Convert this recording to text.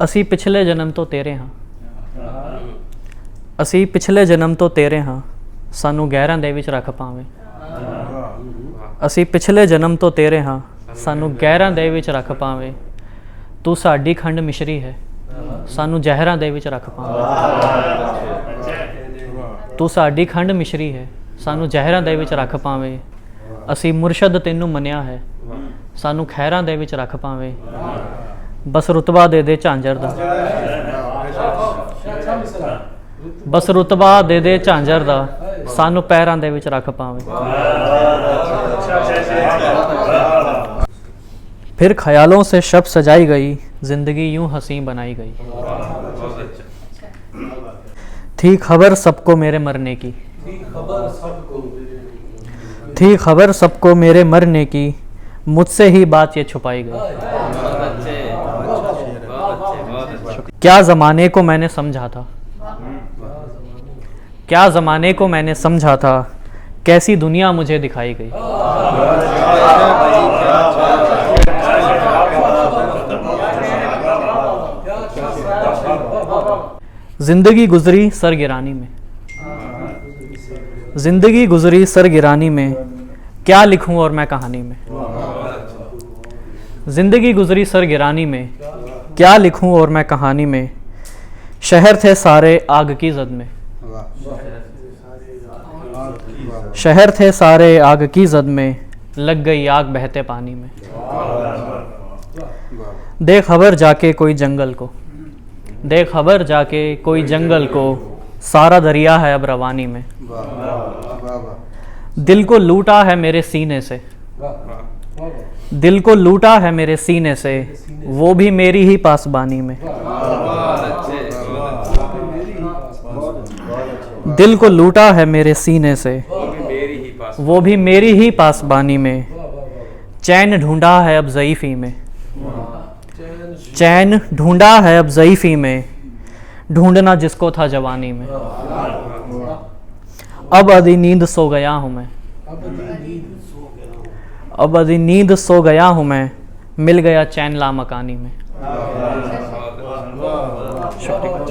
ਅਸੀਂ ਪਿਛਲੇ ਜਨਮ ਤੋਂ ਤੇਰੇ ਹਾਂ, ਅਸੀਂ ਪਿਛਲੇ ਜਨਮ ਤੋਂ ਤੇਰੇ ਹਾਂ, ਸਾਨੂੰ ਗਹਿਰਾਂ ਦੇ ਵਿੱਚ ਰੱਖ ਪਾਵੇਂ। ਅਸੀਂ ਪਿਛਲੇ ਜਨਮ ਤੋਂ ਤੇਰੇ ਹਾਂ, ਸਾਨੂੰ ਗਹਿਰਾਂ ਦੇ ਵਿੱਚ ਰੱਖ ਪਾਵੇਂ। ਤੂੰ ਸਾਡੀ ਖੰਡ ਮਿਸ਼ਰੀ ਹੈ, ਸਾਨੂੰ ਜ਼ਹਿਰਾਂ ਦੇ ਵਿੱਚ ਰੱਖ ਪਾਵੇਂ। ਤੂੰ ਸਾਡੀ ਖੰਡ ਮਿਸ਼ਰੀ ਹੈ, ਸਾਨੂੰ ਜ਼ਹਿਰਾਂ ਦੇ ਵਿੱਚ ਰੱਖ ਪਾਵੇਂ। ਅਸੀਂ ਮੁਰਸ਼ਦ ਤੈਨੂੰ ਮੰਨਿਆ ਹੈ, ਸਾਨੂੰ ਖੈਰਾਂ ਦੇ ਵਿੱਚ ਰੱਖ ਪਾਵੇਂ। ਬਸ ਰੁਤਬਾ ਦੇ ਦੇ ਝਾਂਜਰ ਦਾ, बस रुतबा दे दे झांझर दा, सानू पैरां दे विच रख पावे। फिर ख्यालों से शब सजाई गई, जिंदगी यूं हंसी बनाई गई। थी खबर सबको मेरे मरने की, थी खबर सबको मेरे मरने की, मुझसे ही बात ये छुपाई गई। क्या ज़माने को मैंने समझा था, क्या ज़माने को मैंने समझा था, कैसी दुनिया मुझे दिखाई गई। जिंदगी गुजरी सरगिरानी में, जिंदगी गुजरी सरगिरानी में, क्या लिखूं और मैं कहानी में। जिंदगी गुजरी सरगिरानी में, क्या लिखूं और मैं कहानी में। शहर थे सारे आग की जद में, शहर थे सारे आग की जद में, लग गई आग बहते पानी में। दे खबर जाके कोई जंगल को, दे खबर जाके कोई जंगल को, सारा दरिया है अब रवानी में। दिल को लूटा है मेरे सीने से, दिल को लूटा है मेरे सीने से, वो भी मेरी ही पासबानी में। दिल को लूटा है मेरे सीने से, वो भी मेरी ही पासबानी में। चैन ढूंढा है अब ज़ईफ़ी में, चैन ढूंढा है अब ज़ईफ़ी में, ढूंढना जिसको था जवानी में। अब अधी नींद सो गया हूँ मैं, अब अधी नींद सो गया हूँ मैं, मिल गया चैन लामकानी में। शुक्रिया।